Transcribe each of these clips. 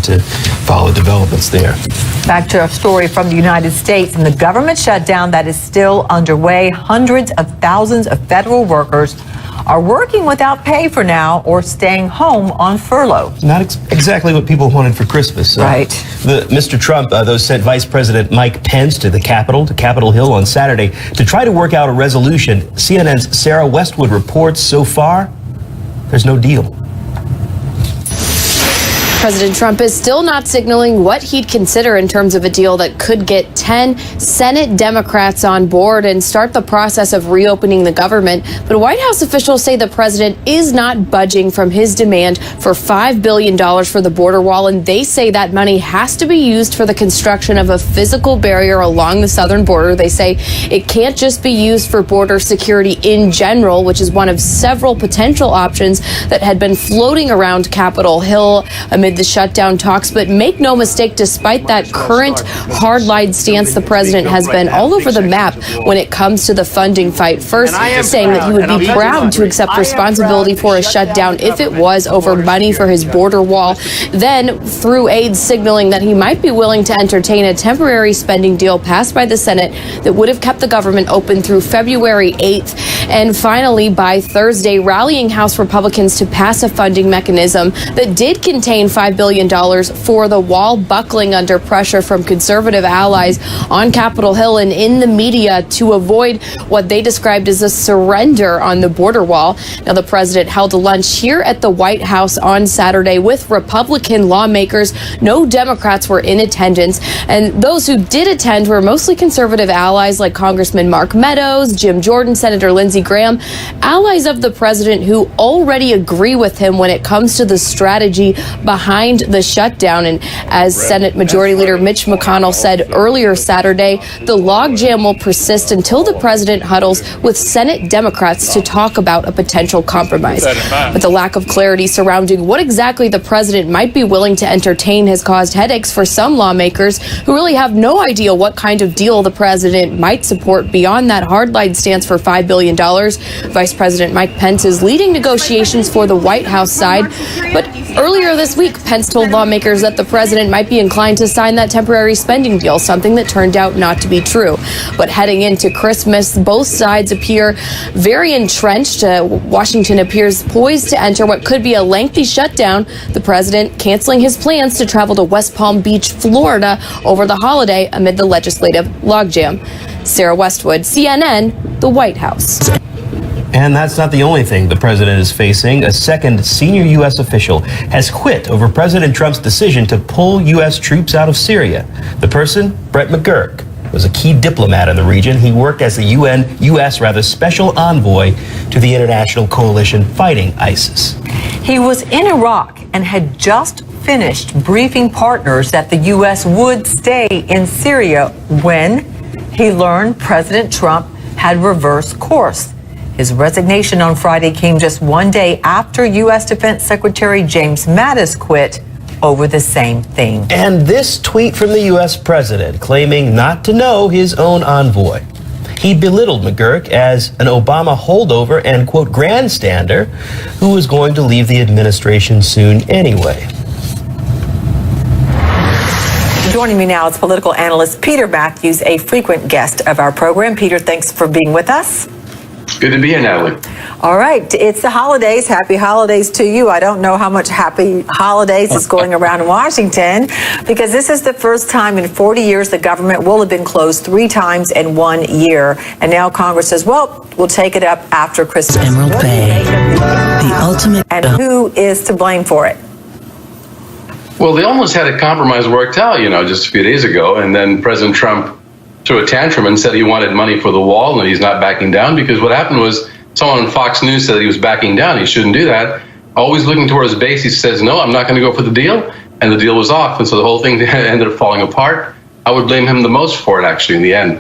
to follow developments there. Back to a story from the United States and the government shutdown that is still underway. Hundreds of thousands of federal workers are working without pay for now or staying home on furlough. Not exactly what people wanted for Christmas. Right. Mr. Trump, though, sent Vice President Mike Pence to Capitol Hill on Saturday to try to work out a resolution. CNN's Sarah Westwood reports so far, there's no deal. President Trump is still not signaling what he'd consider in terms of a deal that could get 10 Senate Democrats on board and start the process of reopening the government. But White House officials say the president is not budging from his demand for $5 billion for the border wall, and they say that money has to be used for the construction of a physical barrier along the southern border. They say it can't just be used for border security in general, which is one of several potential options that had been floating around Capitol Hill amid the shutdown talks. But make no mistake, despite that current hardline stance, the president has been all over the map when it comes to the funding fight. First, saying that he would be proud to accept responsibility for a shutdown if it was over money for his border wall. Then, through aides, signaling that he might be willing to entertain a temporary spending deal passed by the Senate that would have kept the government open through February 8th. And finally, by Thursday, rallying House Republicans to pass a funding mechanism that did contain $5 billion for the wall, buckling under pressure from conservative allies on Capitol Hill and in the media to avoid what they described as a surrender on the border wall. Now, the president held a lunch here at the White House on Saturday with Republican lawmakers. No Democrats were in attendance, and those who did attend were mostly conservative allies like Congressman Mark Meadows, Jim Jordan, Senator Lindsey Graham, allies of the president who already agree with him when it comes to the strategy behind the shutdown. And as Senate Majority Leader Mitch McConnell said earlier Saturday, the logjam will persist until the president huddles with Senate Democrats to talk about a potential compromise. But the lack of clarity surrounding what exactly the president might be willing to entertain has caused headaches for some lawmakers who really have no idea what kind of deal the president might support beyond that hardline stance for $5 billion. Vice President Mike Pence is leading negotiations for the White House side. But earlier this week, Pence told lawmakers that the president might be inclined to sign that temporary spending deal, something that turned out not to be true. But heading into Christmas, both sides appear very entrenched. Washington appears poised to enter what could be a lengthy shutdown, the president canceling his plans to travel to West Palm Beach, Florida over the holiday amid the legislative logjam. Sarah Westwood, CNN, the White House. And that's not the only thing the president is facing. A second senior U.S. official has quit over President Trump's decision to pull U.S. troops out of Syria. The person, Brett McGurk, was a key diplomat in the region. He worked as the U.S. special envoy to the international coalition fighting ISIS. He was in Iraq and had just finished briefing partners that the U.S. would stay in Syria when he learned President Trump had reversed course. His resignation on Friday came just one day after U.S. Defense Secretary James Mattis quit over the same thing. And this tweet from the U.S. president claiming not to know his own envoy. He belittled McGurk as an Obama holdover and, quote, grandstander who was going to leave the administration soon anyway. Joining me now is political analyst Peter Matthews, a frequent guest of our program. Peter, thanks for being with us. Good to be here, Natalie. All right. It's the holidays. Happy holidays to you. I don't know how much happy holidays is going around Washington because this is the first time in 40 years the government will have been closed 3 times in 1 year. And now Congress says, well, we'll take it up after Christmas. Emerald Bay, the ultimate. And who is to blame for it? Well, they almost had a compromise worked out, just a few days ago. And then President Trump threw a tantrum and said he wanted money for the wall and he's not backing down, because what happened was someone on Fox News said he was backing down. He shouldn't do that. Always looking towards his base, he says, no, I'm not going to go for the deal. And the deal was off. And so the whole thing ended up falling apart. I would blame him the most for it, actually, in the end,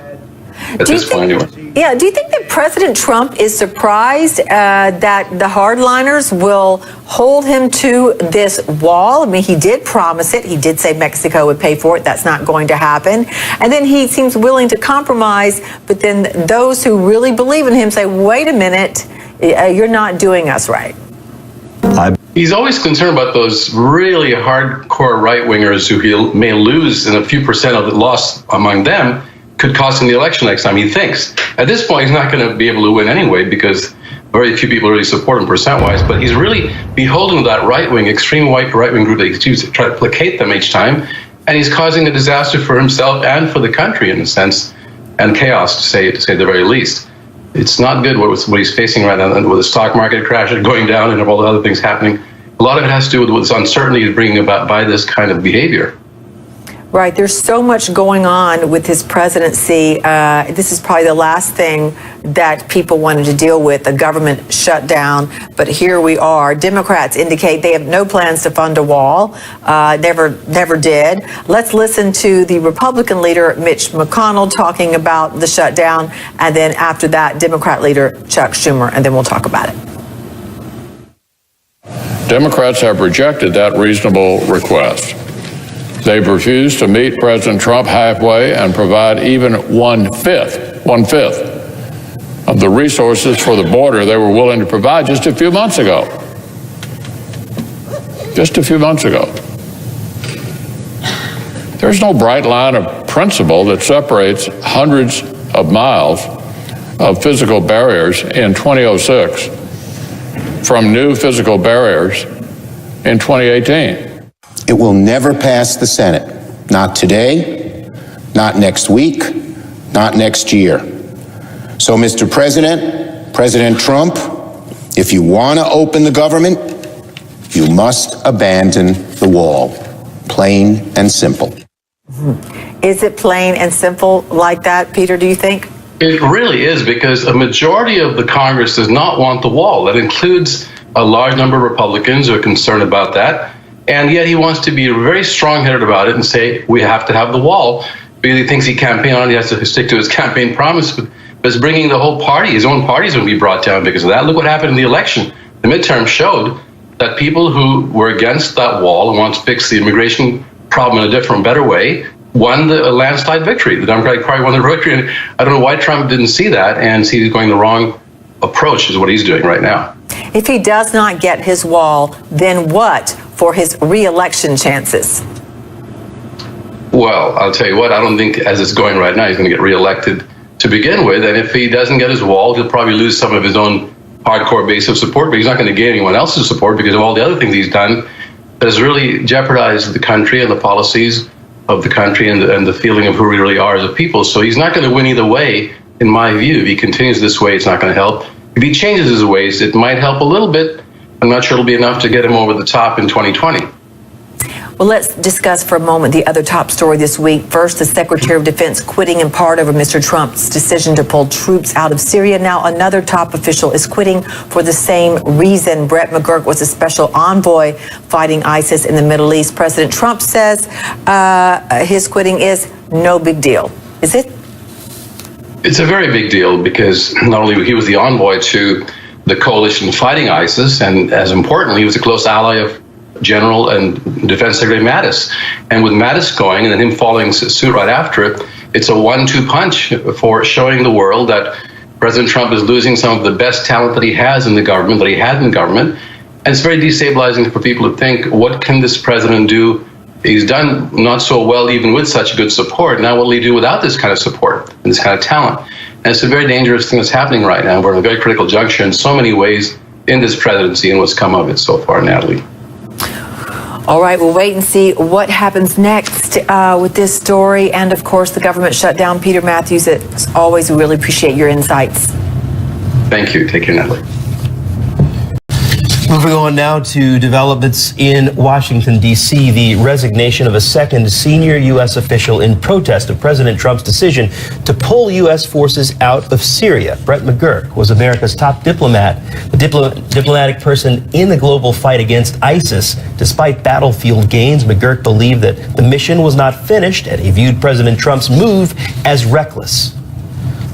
at this point anyway. Yeah. Do you think that President Trump is surprised that the hardliners will hold him to this wall? I mean, he did promise it. He did say Mexico would pay for it. That's not going to happen. And then he seems willing to compromise. But then those who really believe in him say, wait a minute, you're not doing us right. He's always concerned about those really hardcore right-wingers who he may lose, and a few percent of the loss among them could cost him the election next time, he thinks. At this point, he's not going to be able to win anyway because very few people really support him percent-wise, but he's really beholden to that right-wing, extreme right-wing group that he's used to try to placate them each time, and he's causing a disaster for himself and for the country in a sense, and chaos to say the very least. It's not good what he's facing right now with the stock market crash going down and all the other things happening. A lot of it has to do with this uncertainty bringing about by this kind of behavior. Right. There's so much going on with his presidency. This is probably the last thing that people wanted to deal with, a government shutdown. But here we are. Democrats indicate they have no plans to fund a wall. Never did. Let's listen to the Republican leader, Mitch McConnell, talking about the shutdown. And then after that, Democrat leader Chuck Schumer. And then we'll talk about it. Democrats have rejected that reasonable request. They've refused to meet President Trump halfway and provide even one-fifth of the resources for the border they were willing to provide just a few months ago. Just a few months ago. There's no bright line of principle that separates hundreds of miles of physical barriers in 2006 from new physical barriers in 2018. It will never pass the Senate. Not today, not next week, not next year. So, Mr. President, President Trump, if you want to open the government, you must abandon the wall. Plain and simple. Is it plain and simple like that, Peter, do you think? It really is, because a majority of the Congress does not want the wall. That includes a large number of Republicans who are concerned about that. And yet he wants to be very strong-headed about it and say, we have to have the wall. Because he thinks he campaigned on it, he has to stick to his campaign promise. But it's bringing the whole party, his own party is going to be brought down because of that. Look what happened in the election. The midterm showed that people who were against that wall and want to fix the immigration problem in a different, better way won the landslide victory. The Democratic Party won the victory. And I don't know why Trump didn't see that and see he's going the wrong approach is what he's doing right now. If he does not get his wall, then what for his re-election chances? Well, I'll tell you what, I don't think as it's going right now, he's going to get reelected to begin with. And if he doesn't get his wall, he'll probably lose some of his own hardcore base of support, but he's not going to gain anyone else's support because of all the other things he's done that has really jeopardized the country and the policies of the country and the feeling of who we really are as a people. So he's not going to win either way, in my view. If he continues this way, it's not going to help. If he changes his ways, it might help a little bit. I'm not sure it'll be enough to get him over the top in 2020. Well, let's discuss for a moment the other top story this week. First, the Secretary of Defense quitting in part over Mr. Trump's decision to pull troops out of Syria. Now, another top official is quitting for the same reason. Brett McGurk was a special envoy fighting ISIS in the Middle East. President Trump says his quitting is no big deal. Is it? It's a very big deal because not only he was the envoy to the coalition fighting ISIS, and as importantly, he was a close ally of General and Defense Secretary Mattis. And with Mattis going and then him following suit right after it, it's a 1-2 punch for showing the world that President Trump is losing some of the best talent that he has in the government, that he had in government. And it's very destabilizing for people to think, what can this president do? He's done not so well even with such good support. Now what will he do without this kind of support and this kind of talent? And it's a very dangerous thing that's happening right now. We're in a very critical juncture in so many ways in this presidency and what's come of it so far, Natalie. All right, we'll wait and see what happens next with this story. And of course, the government shutdown. Peter Matthews, as always, we really appreciate your insights. Thank you. Take care, Natalie. Moving on now to developments in Washington, D.C., the resignation of a second senior U.S. official in protest of President Trump's decision to pull U.S. forces out of Syria. Brett McGurk was America's top diplomat, the diplomatic person in the global fight against ISIS. Despite battlefield gains, McGurk believed that the mission was not finished, and he viewed President Trump's move as reckless.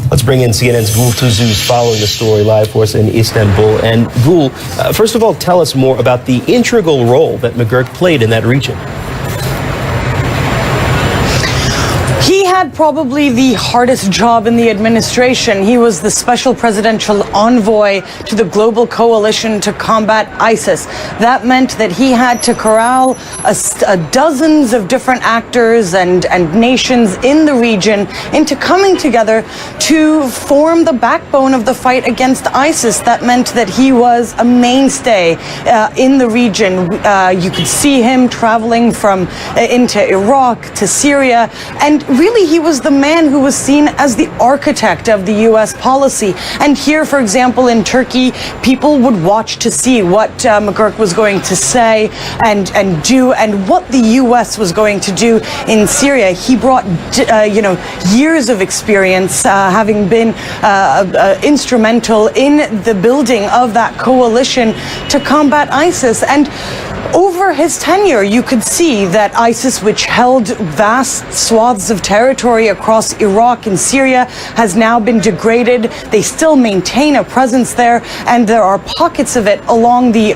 Let's bring in CNN's Gul Tuzuz following the story live for us in Istanbul. And Gul, first of all, tell us more about the integral role that McGurk played in that region. He had probably the hardest job in the administration. He was the special presidential envoy to the global coalition to combat ISIS. That meant that he had to corral dozens of different actors and nations in the region into coming together to form the backbone of the fight against ISIS. That meant that he was a mainstay in the region. You could see him traveling into Iraq to Syria, and really he was the man who was seen as the architect of the U.S. policy. And here, for example, in Turkey, people would watch to see what McGurk was going to say and do, and what the U.S. was going to do in Syria. He brought years of experience, having been instrumental in the building of that coalition to combat ISIS. And over his tenure, you could see that ISIS, which held vast swaths of territory across Iraq and Syria, has now been degraded. They still maintain a presence there, and there are pockets of it along the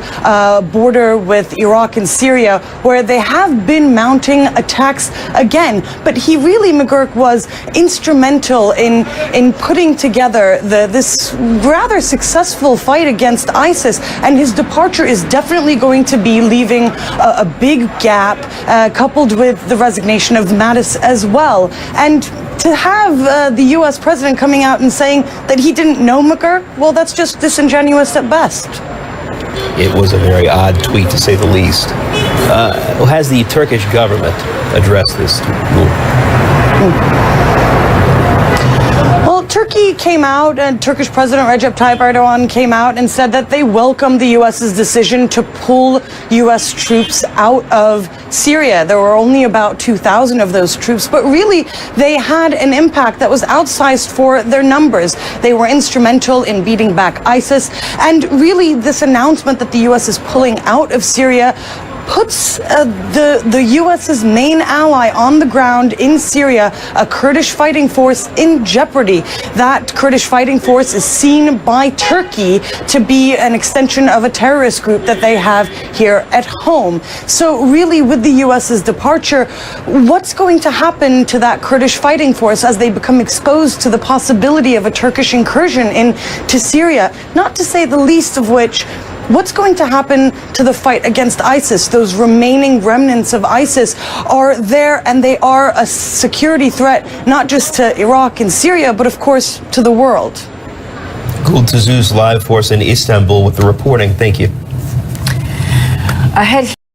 border with Iraq and Syria where they have been mounting attacks again. But he really, McGurk, was instrumental in putting together this rather successful fight against ISIS, and his departure is definitely going to be leaving a big gap, coupled with the resignation of Mattis as well. And to have the U.S. president coming out and saying that he didn't know McGurk, well, that's just disingenuous at best. It was a very odd tweet, to say the least. Has the Turkish government addressed this move? Well, Turkey came out, and Turkish President Recep Tayyip Erdogan came out and said that they welcomed the U.S.'s decision to pull U.S. troops out of Syria. There were only about 2,000 of those troops, but really they had an impact that was outsized for their numbers. They were instrumental in beating back ISIS, and really this announcement that the U.S. is pulling out of Syria puts the U.S.'s main ally on the ground in Syria, a Kurdish fighting force, in jeopardy. That Kurdish fighting force is seen by Turkey to be an extension of a terrorist group that they have here at home. So really, with the U.S.'s departure, what's going to happen to that Kurdish fighting force as they become exposed to the possibility of a Turkish incursion into Syria? Not to say the least of which, what's going to happen to the fight against ISIS? Those remaining remnants of ISIS are there, and they are a security threat, not just to Iraq and Syria, but of course to the world. Gul Tazuz live for us in Istanbul with the reporting. Thank you. Ahead